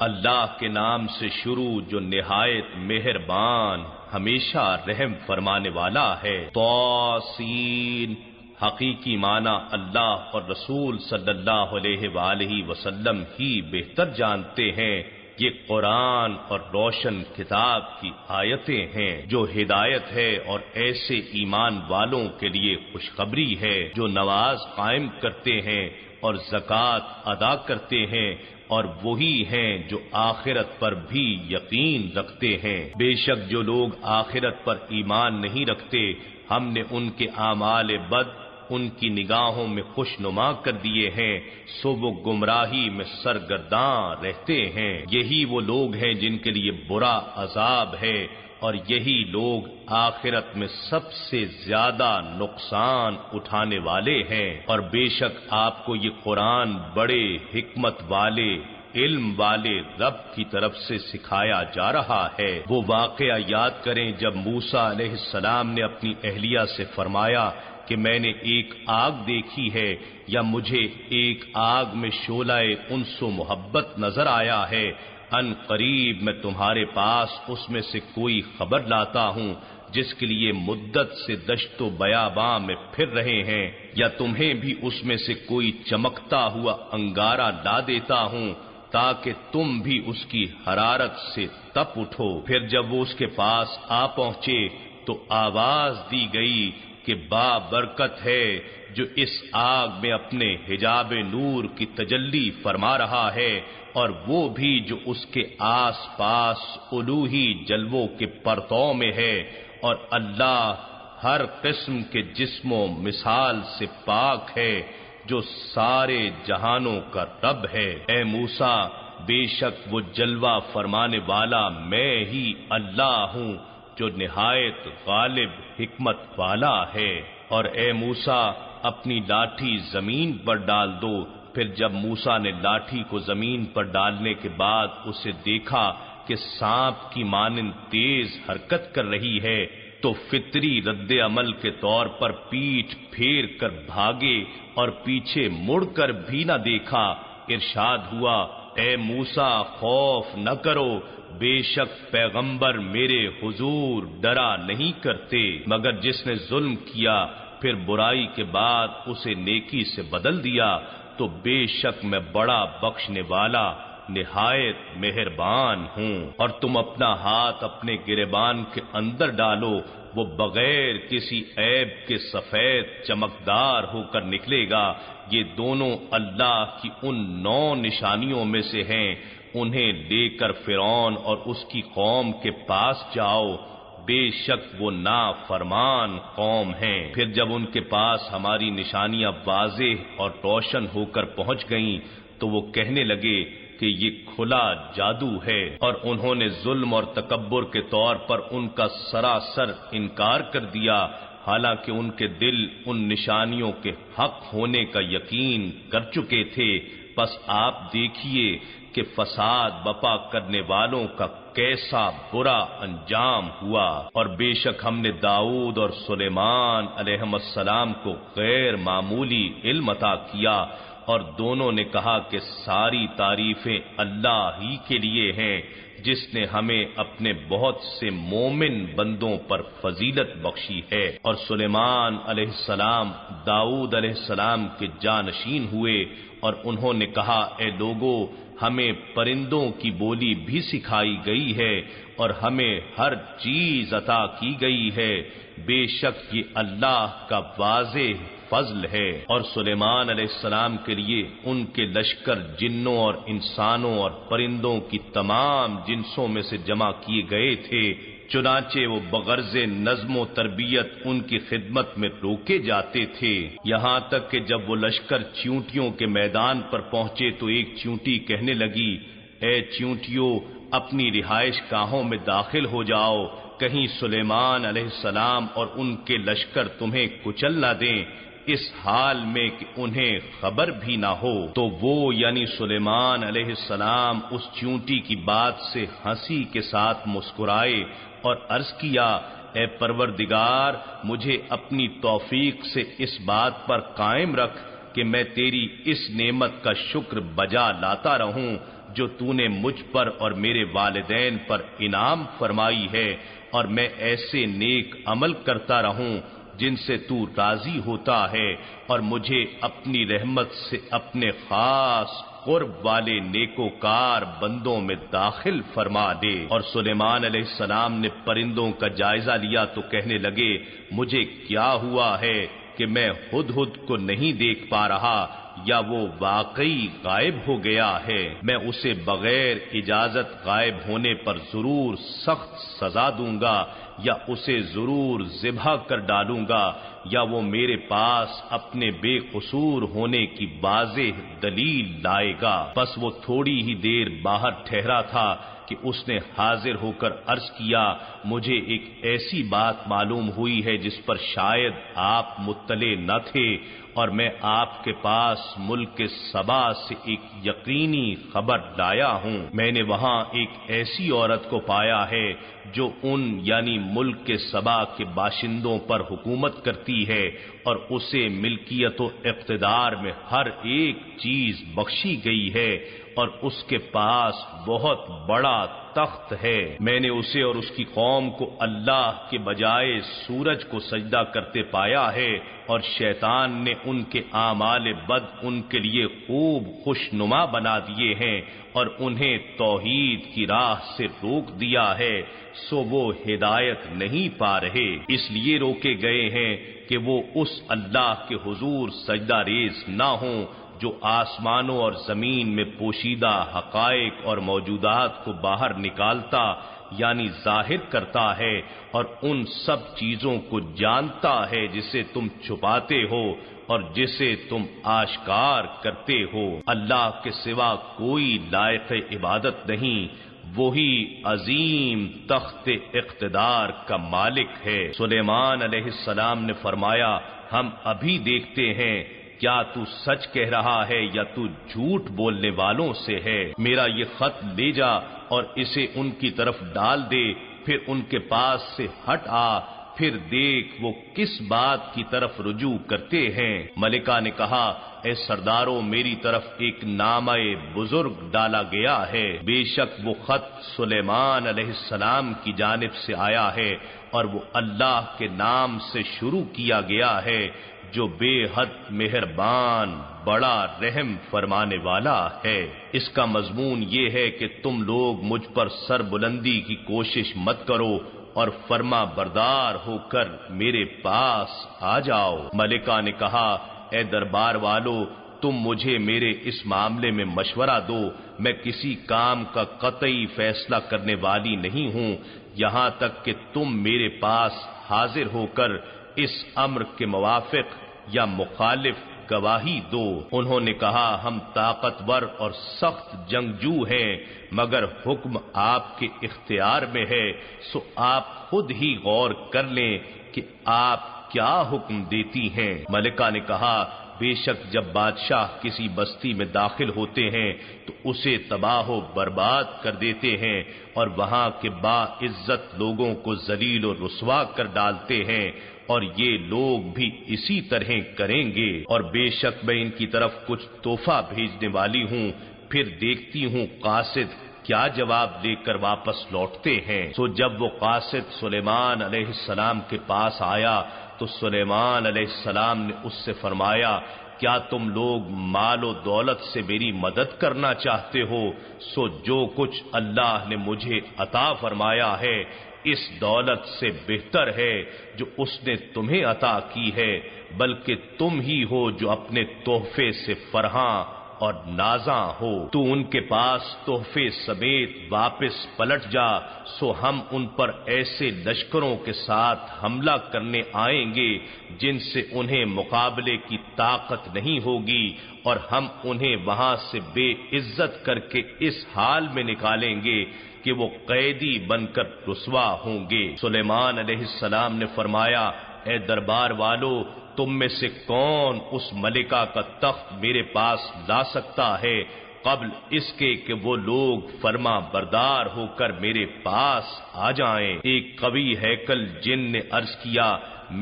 اللہ کے نام سے شروع جو نہایت مہربان ہمیشہ رحم فرمانے والا ہے۔ طاسین حقیقی معنی اللہ اور رسول صلی اللہ علیہ وآلہ وسلم ہی بہتر جانتے ہیں۔ یہ قرآن اور روشن کتاب کی آیتیں ہیں جو ہدایت ہے اور ایسے ایمان والوں کے لیے خوشخبری ہے جو نماز قائم کرتے ہیں اور زکوٰۃ ادا کرتے ہیں، اور وہی ہیں جو آخرت پر بھی یقین رکھتے ہیں۔ بے شک جو لوگ آخرت پر ایمان نہیں رکھتے، ہم نے ان کے اعمال بد ان کی نگاہوں میں خوش نما کر دیے ہیں، سو وہ گمراہی میں سرگرداں رہتے ہیں۔ یہی وہ لوگ ہیں جن کے لیے برا عذاب ہے، اور یہی لوگ آخرت میں سب سے زیادہ نقصان اٹھانے والے ہیں۔ اور بے شک آپ کو یہ قرآن بڑے حکمت والے علم والے رب کی طرف سے سکھایا جا رہا ہے۔ وہ واقعہ یاد کریں جب موسیٰ علیہ السلام نے اپنی اہلیہ سے فرمایا کہ میں نے ایک آگ دیکھی ہے، یا مجھے ایک آگ میں شعلہ انس و محبت نظر آیا ہے، ان قریب میں تمہارے پاس اس میں سے کوئی خبر لاتا ہوں جس کے لیے مدت سے دشت و بیاباں میں پھر رہے ہیں، یا تمہیں بھی اس میں سے کوئی چمکتا ہوا انگارہ لا دیتا ہوں تاکہ تم بھی اس کی حرارت سے تپ اٹھو۔ پھر جب وہ اس کے پاس آ پہنچے تو آواز دی گئی کہ بابرکت ہے جو اس آگ میں اپنے حجاب نور کی تجلی فرما رہا ہے، اور وہ بھی جو اس کے آس پاس الوہی جلووں کے پرتو میں ہے، اور اللہ ہر قسم کے جسم و مثال سے پاک ہے جو سارے جہانوں کا رب ہے۔ اے موسیٰ، بے شک وہ جلوہ فرمانے والا میں ہی اللہ ہوں جو نہایت غالب حکمت والا ہے۔ اور اے موسیٰ، اپنی لاٹھی زمین پر ڈال دو۔ پھر جب موسیٰ نے لاٹھی کو زمین پر ڈالنے کے بعد اسے دیکھا کہ سانپ کی مانند تیز حرکت کر رہی ہے، تو فطری رد عمل کے طور پر پیٹھ پھیر کر بھاگے اور پیچھے مڑ کر بھی نہ دیکھا۔ ارشاد ہوا، اے موسیٰ، خوف نہ کرو، بے شک پیغمبر میرے حضور ڈرا نہیں کرتے، مگر جس نے ظلم کیا پھر برائی کے بعد اسے نیکی سے بدل دیا، تو بے شک میں بڑا بخشنے والا نہایت مہربان ہوں۔ اور تم اپنا ہاتھ اپنے گریبان کے اندر ڈالو، وہ بغیر کسی عیب کے سفید چمکدار ہو کر نکلے گا۔ یہ دونوں اللہ کی ان 9 نشانیوں میں سے ہیں، انہیں لے کر فرعون اور اس کی قوم کے پاس جاؤ، بے شک وہ نافرمان قوم ہیں۔ پھر جب ان کے پاس ہماری نشانیاں واضح اور روشن ہو کر پہنچ گئیں تو وہ کہنے لگے کہ یہ کھلا جادو ہے، اور انہوں نے ظلم اور تکبر کے طور پر ان کا سراسر انکار کر دیا، حالانکہ ان کے دل ان نشانیوں کے حق ہونے کا یقین کر چکے تھے۔ بس آپ دیکھیے کہ فساد بپا کرنے والوں کا کیسا برا انجام ہوا۔ اور بے شک ہم نے داؤد اور سلیمان علیہ السلام کو غیر معمولی علم عطا کیا، اور دونوں نے کہا کہ ساری تعریفیں اللہ ہی کے لیے ہیں جس نے ہمیں اپنے بہت سے مومن بندوں پر فضیلت بخشی ہے۔ اور سلیمان علیہ السلام داؤد علیہ السلام کے جانشین ہوئے، اور انہوں نے کہا، اے لوگو، ہمیں پرندوں کی بولی بھی سکھائی گئی ہے اور ہمیں ہر چیز عطا کی گئی ہے، بے شک یہ اللہ کا واضح فضل ہے۔ اور سلیمان علیہ السلام کے لیے ان کے لشکر جنوں اور انسانوں اور پرندوں کی تمام جنسوں میں سے جمع کیے گئے تھے، چنانچہ وہ بغرض نظم و تربیت ان کی خدمت میں روکے جاتے تھے، یہاں تک کہ جب وہ لشکر چیونٹیوں کے میدان پر پہنچے تو ایک چیونٹی کہنے لگی، اے چیونٹیوں، اپنی رہائش گاہوں میں داخل ہو جاؤ، کہیں سلیمان علیہ السلام اور ان کے لشکر تمہیں کچل نہ دیں، اس حال میں کہ انہیں خبر بھی نہ ہو۔ تو وہ یعنی سلیمان علیہ السلام اس چیونٹی کی بات سے ہنسی کے ساتھ مسکرائے اور عرض کیا، اے پروردگار، مجھے اپنی توفیق سے اس بات پر قائم رکھ کہ میں تیری اس نعمت کا شکر بجا لاتا رہوں جو تو نے مجھ پر اور میرے والدین پر انعام فرمائی ہے، اور میں ایسے نیک عمل کرتا رہوں جن سے تو راضی ہوتا ہے، اور مجھے اپنی رحمت سے اپنے خاص قرب والے نیکوکار بندوں میں داخل فرما دے۔ اور سلیمان علیہ السلام نے پرندوں کا جائزہ لیا تو کہنے لگے، مجھے کیا ہوا ہے کہ میں ہدہد کو نہیں دیکھ پا رہا، یا وہ واقعی غائب ہو گیا ہے؟ میں اسے بغیر اجازت غائب ہونے پر ضرور سخت سزا دوں گا، یا اسے ضرور ذبح کر ڈالوں گا، یا وہ میرے پاس اپنے بے قصور ہونے کی واضح دلیل لائے گا۔ بس وہ تھوڑی ہی دیر باہر ٹھہرا تھا کہ اس نے حاضر ہو کر عرض کیا، مجھے ایک ایسی بات معلوم ہوئی ہے جس پر شاید آپ مطلع نہ تھے، اور میں آپ کے پاس ملک سبا سے ایک یقینی خبر لایا ہوں۔ میں نے وہاں ایک ایسی عورت کو پایا ہے جو ان یعنی ملک سبا کے باشندوں پر حکومت کرتی ہے، اور اسے ملکیت و اقتدار میں ہر ایک چیز بخشی گئی ہے، اور اس کے پاس بہت بڑا تخت ہے۔ میں نے اسے اور اس کی قوم کو اللہ کے بجائے سورج کو سجدہ کرتے پایا ہے، اور شیطان نے ان کے اعمال بد ان کے لیے خوب خوشنما بنا دیے ہیں، اور انہیں توحید کی راہ سے روک دیا ہے، سو وہ ہدایت نہیں پا رہے۔ اس لیے روکے گئے ہیں کہ وہ اس اللہ کے حضور سجدہ ریز نہ ہوں جو آسمانوں اور زمین میں پوشیدہ حقائق اور موجودات کو باہر نکالتا یعنی ظاہر کرتا ہے، اور ان سب چیزوں کو جانتا ہے جسے تم چھپاتے ہو اور جسے تم آشکار کرتے ہو۔ اللہ کے سوا کوئی لائق عبادت نہیں، وہی عظیم تخت اقتدار کا مالک ہے۔ سلیمان علیہ السلام نے فرمایا، ہم ابھی دیکھتے ہیں کیا تو سچ کہہ رہا ہے یا تو جھوٹ بولنے والوں سے ہے۔ میرا یہ خط لے جا اور اسے ان کی طرف ڈال دے، پھر ان کے پاس سے ہٹ آ، پھر دیکھ وہ کس بات کی طرف رجوع کرتے ہیں۔ ملکہ نے کہا، اے سرداروں، میری طرف ایک نامہ بزرگ ڈالا گیا ہے، بے شک وہ خط سلیمان علیہ السلام کی جانب سے آیا ہے، اور وہ اللہ کے نام سے شروع کیا گیا ہے جو بے حد مہربان بڑا رحم فرمانے والا ہے۔ اس کا مضمون یہ ہے کہ تم لوگ مجھ پر سر بلندی کی کوشش مت کرو اور فرما بردار ہو کر میرے پاس آ جاؤ۔ ملکہ نے کہا، اے دربار والو، تم مجھے میرے اس معاملے میں مشورہ دو، میں کسی کام کا قطعی فیصلہ کرنے والی نہیں ہوں، یہاں تک کہ تم میرے پاس حاضر ہو کر اس امر کے موافق یا مخالف گواہی دو۔ انہوں نے کہا، ہم طاقتور اور سخت جنگجو ہیں، مگر حکم آپ کے اختیار میں ہے، سو آپ خود ہی غور کر لیں کہ آپ کیا حکم دیتی ہیں۔ ملکہ نے کہا، بے شک جب بادشاہ کسی بستی میں داخل ہوتے ہیں تو اسے تباہ و برباد کر دیتے ہیں، اور وہاں کے باعزت لوگوں کو ذلیل و رسوا کر ڈالتے ہیں، اور یہ لوگ بھی اسی طرح کریں گے۔ اور بے شک میں ان کی طرف کچھ تحفہ بھیجنے والی ہوں، پھر دیکھتی ہوں قاصد کیا جواب دے کر واپس لوٹتے ہیں۔ سو جب وہ قاصد سلیمان علیہ السلام کے پاس آیا تو سلیمان علیہ السلام نے اس سے فرمایا، کیا تم لوگ مال و دولت سے میری مدد کرنا چاہتے ہو؟ سو جو کچھ اللہ نے مجھے عطا فرمایا ہے اس دولت سے بہتر ہے جو اس نے تمہیں عطا کی ہے، بلکہ تم ہی ہو جو اپنے تحفے سے فرحاں اور نازاں ہو۔ تو ان کے پاس تحفے سمیت واپس پلٹ جا، سو ہم ان پر ایسے لشکروں کے ساتھ حملہ کرنے آئیں گے جن سے انہیں مقابلے کی طاقت نہیں ہوگی، اور ہم انہیں وہاں سے بے عزت کر کے اس حال میں نکالیں گے کہ وہ قیدی بن کر رسوا ہوں گے۔ سلیمان علیہ السلام نے فرمایا، اے دربار والو، تم میں سے کون اس ملکہ کا تخت میرے پاس لا سکتا ہے قبل اس کے کہ وہ لوگ فرما بردار ہو کر میرے پاس آ جائیں؟ ایک قوی ہیکل جن نے عرض کیا،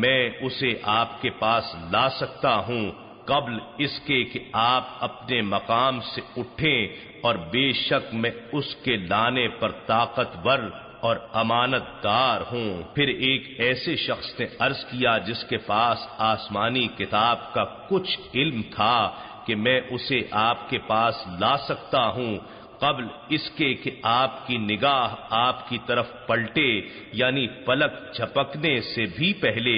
میں اسے آپ کے پاس لا سکتا ہوں قبل اس کے کہ آپ اپنے مقام سے اٹھیں، اور بے شک میں اس کے لانے پر طاقتور اور امانت دار ہوں۔ پھر ایک ایسے شخص نے عرض کیا جس کے پاس آسمانی کتاب کا کچھ علم تھا کہ میں اسے آپ کے پاس لا سکتا ہوں قبل اس کے کہ آپ کی نگاہ آپ کی طرف پلٹے، یعنی پلک جھپکنے سے بھی پہلے۔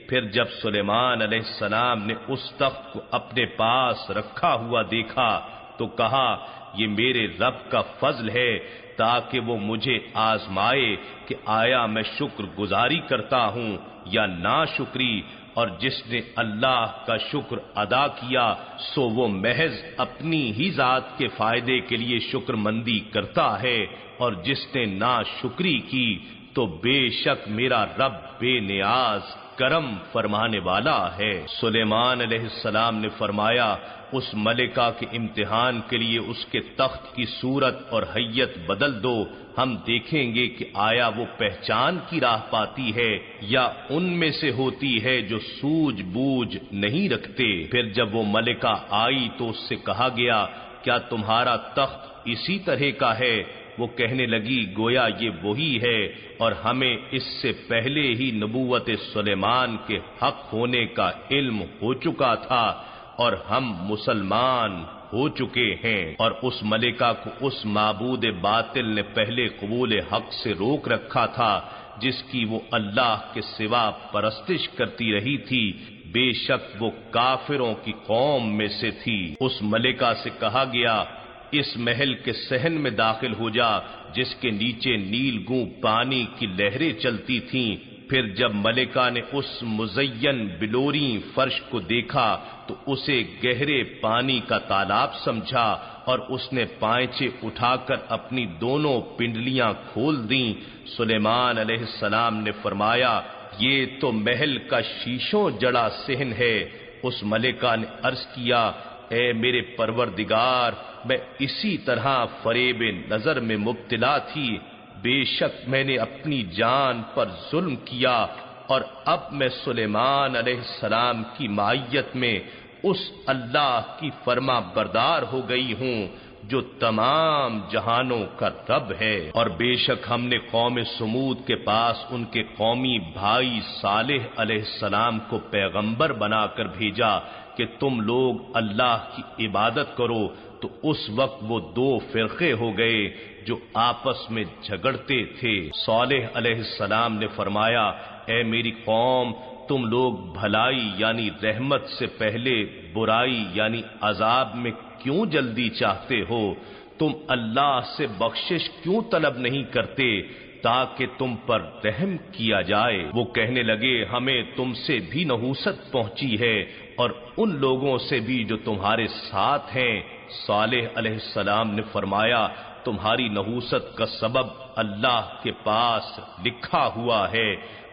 پھر جب سلیمان علیہ السلام نے اس تخت کو اپنے پاس رکھا ہوا دیکھا تو کہا یہ میرے رب کا فضل ہے تاکہ وہ مجھے آزمائے کہ آیا میں شکر گزاری کرتا ہوں یا ناشکری، اور جس نے اللہ کا شکر ادا کیا سو وہ محض اپنی ہی ذات کے فائدے کے لیے شکر مندی کرتا ہے، اور جس نے ناشکری کی تو بے شک میرا رب بے نیاز کرم فرمانے والا ہے۔ سلیمان علیہ السلام نے فرمایا اس ملکہ کے امتحان کے لیے اس کے تخت کی صورت اور حیت بدل دو، ہم دیکھیں گے کہ آیا وہ پہچان کی راہ پاتی ہے یا ان میں سے ہوتی ہے جو سوجھ بوجھ نہیں رکھتے۔ پھر جب وہ ملکہ آئی تو اس سے کہا گیا کیا تمہارا تخت اسی طرح کا ہے؟ وہ کہنے لگی گویا یہ وہی ہے، اور ہمیں اس سے پہلے ہی نبوت سلیمان کے حق ہونے کا علم ہو چکا تھا اور ہم مسلمان ہو چکے ہیں۔ اور اس ملکہ کو اس معبود باطل نے پہلے قبول حق سے روک رکھا تھا جس کی وہ اللہ کے سوا پرستش کرتی رہی تھی، بے شک وہ کافروں کی قوم میں سے تھی۔ اس ملکہ سے کہا گیا اس محل کے صحن میں داخل ہو جا جس کے نیچے نیل گوں پانی کی لہریں چلتی تھیں۔ پھر جب ملکہ نے اس مزین بلوری فرش کو دیکھا تو اسے گہرے پانی کا تالاب سمجھا، اور اس نے پائچے اٹھا کر اپنی دونوں پنڈلیاں کھول دیں۔ سلیمان علیہ السلام نے فرمایا یہ تو محل کا شیشوں جڑا صحن ہے۔ اس ملکہ نے عرض کیا اے میرے پروردگار، میں اسی طرح فریب نظر میں مبتلا تھی، بے شک میں نے اپنی جان پر ظلم کیا، اور اب میں سلیمان علیہ السلام کی معیت میں اس اللہ کی فرما بردار ہو گئی ہوں جو تمام جہانوں کا رب ہے۔ اور بے شک ہم نے قوم سمود کے پاس ان کے قومی بھائی صالح علیہ السلام کو پیغمبر بنا کر بھیجا کہ تم لوگ اللہ کی عبادت کرو، تو اس وقت وہ دو فرقے ہو گئے جو آپس میں جھگڑتے تھے۔ صالح علیہ السلام نے فرمایا اے میری قوم، تم لوگ بھلائی یعنی رحمت سے پہلے برائی یعنی عذاب میں کیوں جلدی چاہتے ہو؟ تم اللہ سے بخشش کیوں طلب نہیں کرتے تاکہ تم پر رحم کیا جائے؟ وہ کہنے لگے ہمیں تم سے بھی نحوست پہنچی ہے اور ان لوگوں سے بھی جو تمہارے ساتھ ہیں۔ صالح علیہ السلام نے فرمایا تمہاری نحوست کا سبب اللہ کے پاس لکھا ہوا ہے،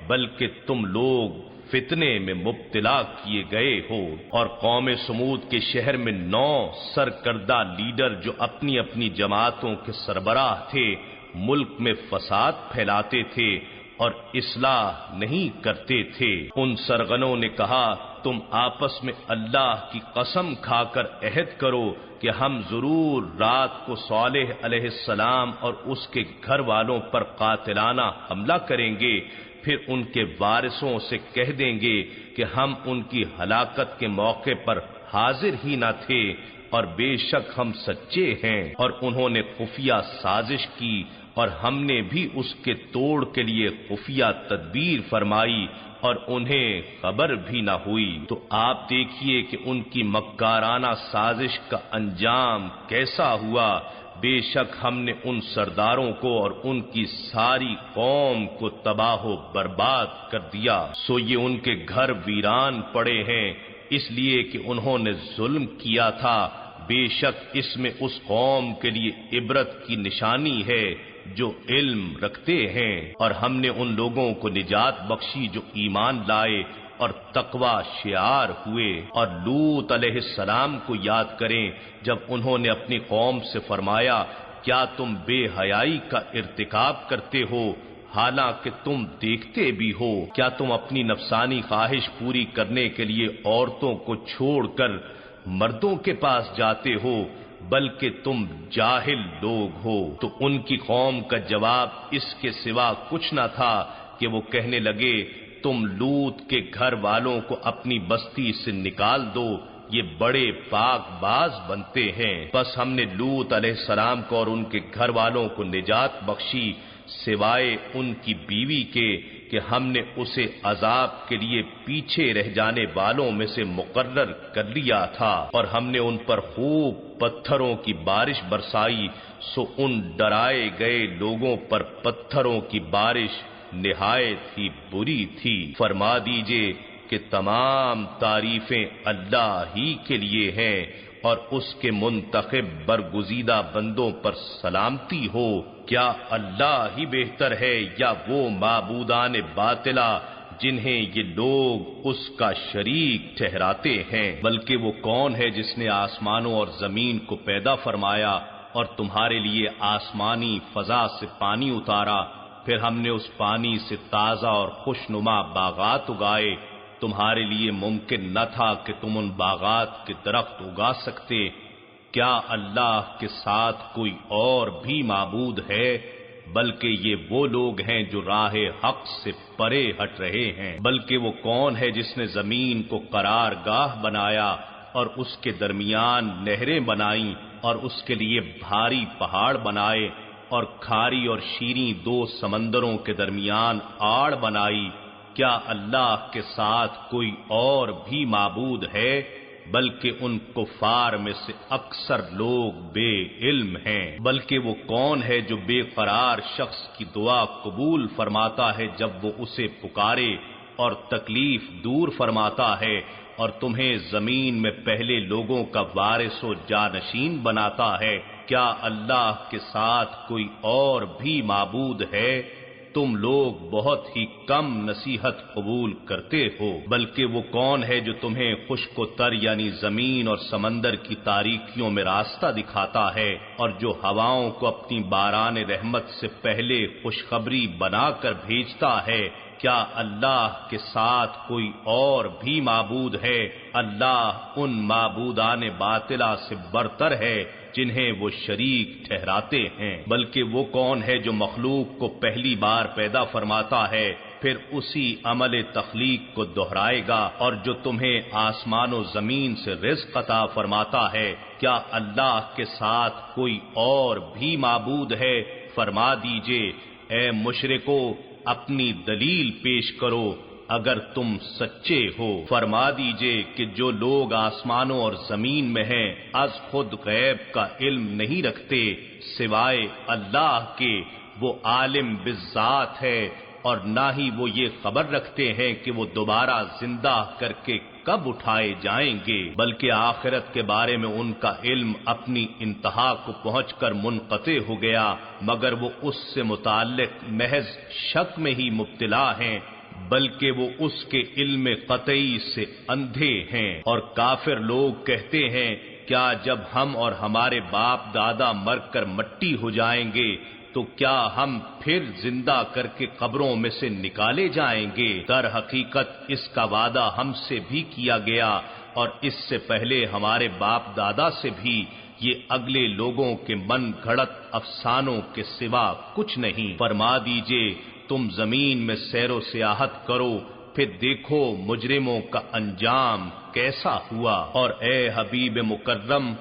بلکہ تم لوگ فتنے میں مبتلا کیے گئے ہو۔ اور قوم سمود کے شہر میں 9 سرکردہ لیڈر جو اپنی اپنی جماعتوں کے سربراہ تھے، ملک میں فساد پھیلاتے تھے اور اصلاح نہیں کرتے تھے۔ ان سرغنوں نے کہا تم آپس میں اللہ کی قسم کھا کر عہد کرو کہ ہم ضرور رات کو صالح علیہ السلام اور اس کے گھر والوں پر قاتلانہ حملہ کریں گے، پھر ان کے وارثوں سے کہہ دیں گے کہ ہم ان کی ہلاکت کے موقع پر حاضر ہی نہ تھے اور بے شک ہم سچے ہیں۔ اور انہوں نے خفیہ سازش کی اور ہم نے بھی اس کے توڑ کے لیے خفیہ تدبیر فرمائی اور انہیں خبر بھی نہ ہوئی۔ تو آپ دیکھیے کہ ان کی مکارانہ سازش کا انجام کیسا ہوا۔ بے شک ہم نے ان سرداروں کو اور ان کی ساری قوم کو تباہ و برباد کر دیا، سو یہ ان کے گھر ویران پڑے ہیں اس لیے کہ انہوں نے ظلم کیا تھا۔ بے شک اس میں اس قوم کے لیے عبرت کی نشانی ہے جو علم رکھتے ہیں۔ اور ہم نے ان لوگوں کو نجات بخشی جو ایمان لائے اور تقوی شعار ہوئے۔ اور لوط علیہ السلام کو یاد کریں جب انہوں نے اپنی قوم سے فرمایا کیا تم بے حیائی کا ارتکاب کرتے ہو؟ حالانکہ تم دیکھتے بھی ہو۔ کیا تم اپنی نفسانی خواہش پوری کرنے کے لیے عورتوں کو چھوڑ کر مردوں کے پاس جاتے ہو؟ بلکہ تم جاہل لوگ ہو۔ تو ان کی قوم کا جواب اس کے سوا کچھ نہ تھا کہ وہ کہنے لگے تم لوط کے گھر والوں کو اپنی بستی سے نکال دو، یہ بڑے پاک باز بنتے ہیں۔ بس ہم نے لوط علیہ السلام کو اور ان کے گھر والوں کو نجات بخشی، سوائے ان کی بیوی کے کہ ہم نے اسے عذاب کے لیے پیچھے رہ جانے والوں میں سے مقرر کر لیا تھا، اور ہم نے ان پر خوب پتھروں کی بارش برسائی، سو ان ڈرائے گئے لوگوں پر پتھروں کی بارش نہایت ہی بری تھی۔ فرما دیجئے کہ تمام تعریفیں اللہ ہی کے لیے ہیں، اور اس کے منتخب برگزیدہ بندوں پر سلامتی ہو۔ کیا اللہ ہی بہتر ہے یا وہ معبودان باطلہ جنہیں یہ لوگ اس کا شریک ٹھہراتے ہیں؟ بلکہ وہ کون ہے جس نے آسمانوں اور زمین کو پیدا فرمایا اور تمہارے لیے آسمانی فضا سے پانی اتارا، پھر ہم نے اس پانی سے تازہ اور خوشنما باغات اگائے۔ تمہارے لیے ممکن نہ تھا کہ تم ان باغات کے درخت اگا سکتے۔ کیا اللہ کے ساتھ کوئی اور بھی معبود ہے؟ بلکہ یہ وہ لوگ ہیں جو راہ حق سے پرے ہٹ رہے ہیں۔ بلکہ وہ کون ہے جس نے زمین کو قرار گاہ بنایا اور اس کے درمیان نہریں بنائیں اور اس کے لیے بھاری پہاڑ بنائے اور کھاری اور شیریں دو سمندروں کے درمیان آڑ بنائی؟ کیا اللہ کے ساتھ کوئی اور بھی معبود ہے؟ بلکہ ان کفار میں سے اکثر لوگ بے علم ہیں۔ بلکہ وہ کون ہے جو بے قرار شخص کی دعا قبول فرماتا ہے جب وہ اسے پکارے اور تکلیف دور فرماتا ہے، اور تمہیں زمین میں پہلے لوگوں کا وارث و جانشین بناتا ہے؟ کیا اللہ کے ساتھ کوئی اور بھی معبود ہے؟ تم لوگ بہت ہی کم نصیحت قبول کرتے ہو۔ بلکہ وہ کون ہے جو تمہیں خشک و تر یعنی زمین اور سمندر کی تاریکیوں میں راستہ دکھاتا ہے، اور جو ہواؤں کو اپنی باران رحمت سے پہلے خوشخبری بنا کر بھیجتا ہے؟ کیا اللہ کے ساتھ کوئی اور بھی معبود ہے؟ اللہ ان معبودان باطلہ سے برتر ہے جنہیں وہ شریک ٹھہراتے ہیں۔ بلکہ وہ کون ہے جو مخلوق کو پہلی بار پیدا فرماتا ہے، پھر اسی عمل تخلیق کو دہرائے گا، اور جو تمہیں آسمان و زمین سے رزق عطا فرماتا ہے؟ کیا اللہ کے ساتھ کوئی اور بھی معبود ہے؟ فرما دیجئے اے مشرکو اپنی دلیل پیش کرو اگر تم سچے ہو۔ فرما دیجئے کہ جو لوگ آسمانوں اور زمین میں ہیں از خود غیب کا علم نہیں رکھتے سوائے اللہ کے، وہ عالم بالذات ہے، اور نہ ہی وہ یہ خبر رکھتے ہیں کہ وہ دوبارہ زندہ کر کے کب اٹھائے جائیں گے، بلکہ آخرت کے بارے میں ان کا علم اپنی انتہا کو پہنچ کر منقطع ہو گیا، مگر وہ اس سے متعلق محض شک میں ہی مبتلا ہیں، بلکہ وہ اس کے علم قطعی سے اندھے ہیں۔ اور کافر لوگ کہتے ہیں کیا جب ہم اور ہمارے باپ دادا مر کر مٹی ہو جائیں گے تو کیا ہم پھر زندہ کر کے قبروں میں سے نکالے جائیں گے؟ در حقیقت اس کا وعدہ ہم سے بھی کیا گیا اور اس سے پہلے ہمارے باپ دادا سے بھی، یہ اگلے لوگوں کے من گھڑت افسانوں کے سوا کچھ نہیں۔ فرما دیجئے تم زمین میں سیر و سیاحت کرو، پھر دیکھو مجرموں کا انجام کیسا ہوا، اور اے حبیب مکرم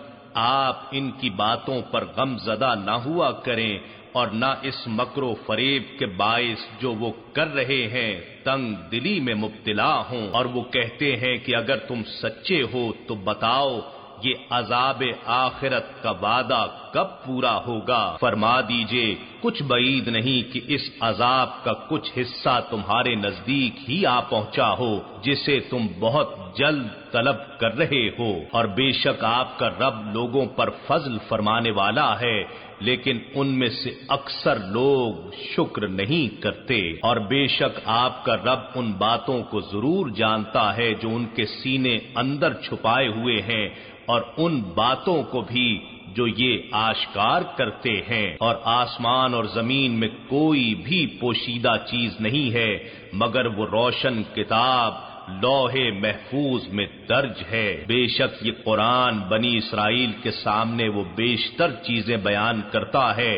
آپ ان کی باتوں پر غم زدہ نہ ہوا کریں، اور نہ اس مکر و فریب کے باعث جو وہ کر رہے ہیں تنگ دلی میں مبتلا ہوں، اور وہ کہتے ہیں کہ اگر تم سچے ہو تو بتاؤ یہ عذاب آخرت کا وعدہ کب پورا ہوگا؟ فرما دیجئے کچھ بعید نہیں کہ اس عذاب کا کچھ حصہ تمہارے نزدیک ہی آ پہنچا ہو جسے تم بہت جلد طلب کر رہے ہو، اور بے شک آپ کا رب لوگوں پر فضل فرمانے والا ہے، لیکن ان میں سے اکثر لوگ شکر نہیں کرتے، اور بے شک آپ کا رب ان باتوں کو ضرور جانتا ہے جو ان کے سینے اندر چھپائے ہوئے ہیں، اور ان باتوں کو بھی جو یہ آشکار کرتے ہیں، اور آسمان اور زمین میں کوئی بھی پوشیدہ چیز نہیں ہے مگر وہ روشن کتاب لوح محفوظ میں درج ہے۔ بے شک یہ قرآن بنی اسرائیل کے سامنے وہ بیشتر چیزیں بیان کرتا ہے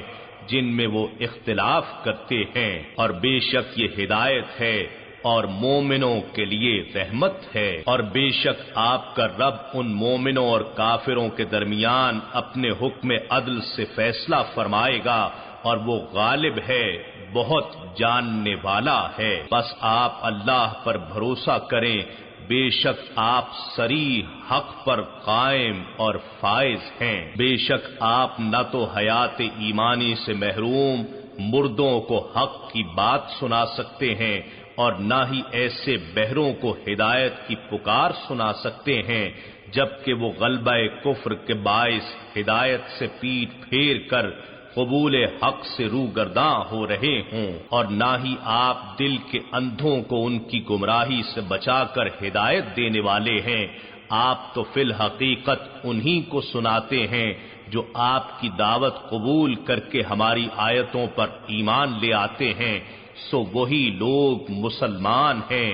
جن میں وہ اختلاف کرتے ہیں، اور بے شک یہ ہدایت ہے اور مومنوں کے لیے رحمت ہے۔ اور بے شک آپ کا رب ان مومنوں اور کافروں کے درمیان اپنے حکم عدل سے فیصلہ فرمائے گا، اور وہ غالب ہے، بہت جاننے والا ہے۔ بس آپ اللہ پر بھروسہ کریں، بے شک آپ صریح حق پر قائم اور فائز ہیں۔ بے شک آپ نہ تو حیات ایمانی سے محروم مردوں کو حق کی بات سنا سکتے ہیں، اور نہ ہی ایسے بہروں کو ہدایت کی پکار سنا سکتے ہیں جبکہ وہ غلبہ کفر کے باعث ہدایت سے پیٹ پھیر کر قبول حق سے روگرداں ہو رہے ہوں، اور نہ ہی آپ دل کے اندھوں کو ان کی گمراہی سے بچا کر ہدایت دینے والے ہیں۔ آپ تو فی الحقیقت انہی کو سناتے ہیں جو آپ کی دعوت قبول کر کے ہماری آیتوں پر ایمان لے آتے ہیں، سو وہی لوگ مسلمان ہیں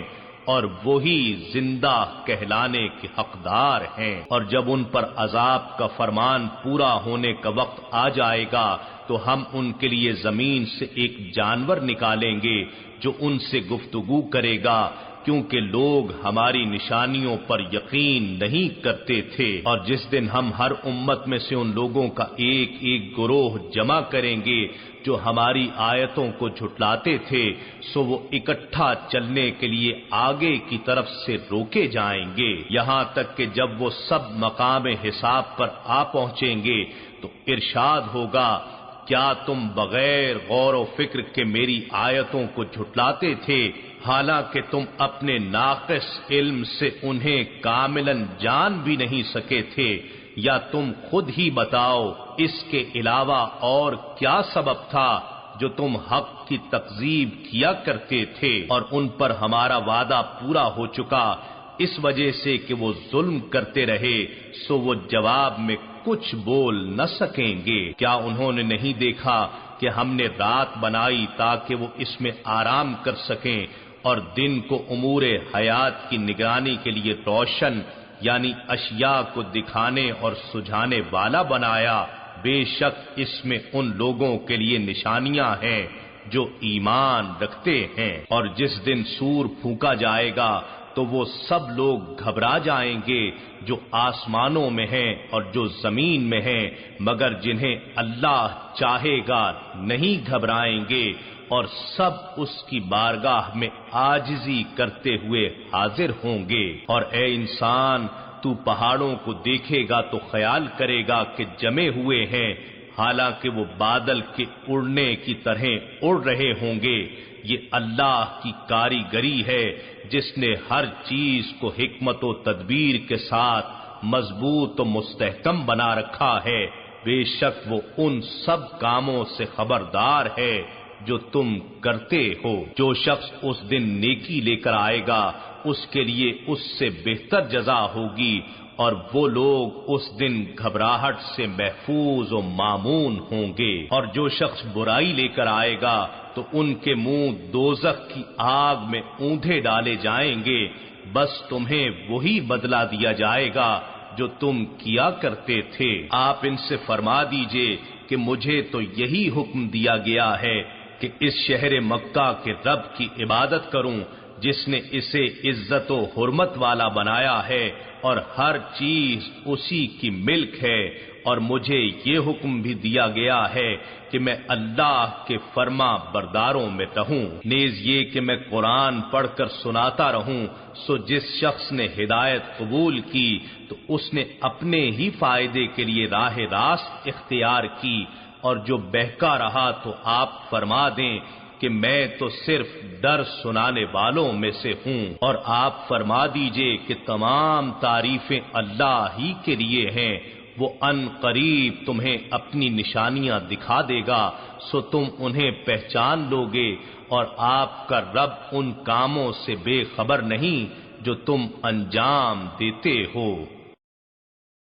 اور وہی زندہ کہلانے کے حقدار ہیں۔ اور جب ان پر عذاب کا فرمان پورا ہونے کا وقت آ جائے گا تو ہم ان کے لیے زمین سے ایک جانور نکالیں گے جو ان سے گفتگو کرے گا، کیونکہ لوگ ہماری نشانیوں پر یقین نہیں کرتے تھے۔ اور جس دن ہم ہر امت میں سے ان لوگوں کا ایک ایک گروہ جمع کریں گے جو ہماری آیتوں کو جھٹلاتے تھے، سو وہ اکٹھا چلنے کے لیے آگے کی طرف سے روکے جائیں گے، یہاں تک کہ جب وہ سب مقام حساب پر آ پہنچیں گے تو ارشاد ہوگا، کیا تم بغیر غور و فکر کے میری آیتوں کو جھٹلاتے تھے، حالانکہ تم اپنے ناقص علم سے انہیں کاملاً جان بھی نہیں سکے تھے؟ یا تم خود ہی بتاؤ اس کے علاوہ اور کیا سبب تھا جو تم حق کی تکذیب کیا کرتے تھے؟ اور ان پر ہمارا وعدہ پورا ہو چکا اس وجہ سے کہ وہ ظلم کرتے رہے، سو وہ جواب میں کچھ بول نہ سکیں گے۔ کیا انہوں نے نہیں دیکھا کہ ہم نے رات بنائی تاکہ وہ اس میں آرام کر سکیں، اور دن کو امور حیات کی نگرانی کے لیے روشن یعنی اشیاء کو دکھانے اور سجھانے والا بنایا؟ بے شک اس میں ان لوگوں کے لیے نشانیاں ہیں جو ایمان رکھتے ہیں۔ اور جس دن سور پھونکا جائے گا تو وہ سب لوگ گھبرا جائیں گے جو آسمانوں میں ہیں اور جو زمین میں ہیں، مگر جنہیں اللہ چاہے گا نہیں گھبرائیں گے، اور سب اس کی بارگاہ میں عاجزی کرتے ہوئے حاضر ہوں گے۔ اور اے انسان، تو پہاڑوں کو دیکھے گا تو خیال کرے گا کہ جمے ہوئے ہیں، حالانکہ وہ بادل کے اڑنے کی طرح اڑ رہے ہوں گے۔ یہ اللہ کی کاریگری ہے جس نے ہر چیز کو حکمت و تدبیر کے ساتھ مضبوط و مستحکم بنا رکھا ہے۔ بے شک وہ ان سب کاموں سے خبردار ہے جو تم کرتے ہو۔ جو شخص اس دن نیکی لے کر آئے گا اس کے لیے اس سے بہتر جزا ہوگی، اور وہ لوگ اس دن گھبراہٹ سے محفوظ و مامون ہوں گے۔ اور جو شخص برائی لے کر آئے گا تو ان کے منہ دوزخ کی آگ میں اوندھے ڈالے جائیں گے، بس تمہیں وہی بدلہ دیا جائے گا جو تم کیا کرتے تھے۔ آپ ان سے فرما دیجئے کہ مجھے تو یہی حکم دیا گیا ہے کہ اس شہر مکہ کے رب کی عبادت کروں جس نے اسے عزت و حرمت والا بنایا ہے اور ہر چیز اسی کی ملک ہے، اور مجھے یہ حکم بھی دیا گیا ہے کہ میں اللہ کے فرما برداروں میں رہوں، نیز یہ کہ میں قرآن پڑھ کر سناتا رہوں۔ سو جس شخص نے ہدایت قبول کی تو اس نے اپنے ہی فائدے کے لیے راہ راست اختیار کی، اور جو بہکا رہا تو آپ فرما دیں کہ میں تو صرف ڈر سنانے والوں میں سے ہوں۔ اور آپ فرما دیجئے کہ تمام تعریفیں اللہ ہی کے لیے ہیں، وہ ان قریب تمہیں اپنی نشانیاں دکھا دے گا، سو تم انہیں پہچان لوگے، اور آپ کا رب ان کاموں سے بے خبر نہیں جو تم انجام دیتے ہو۔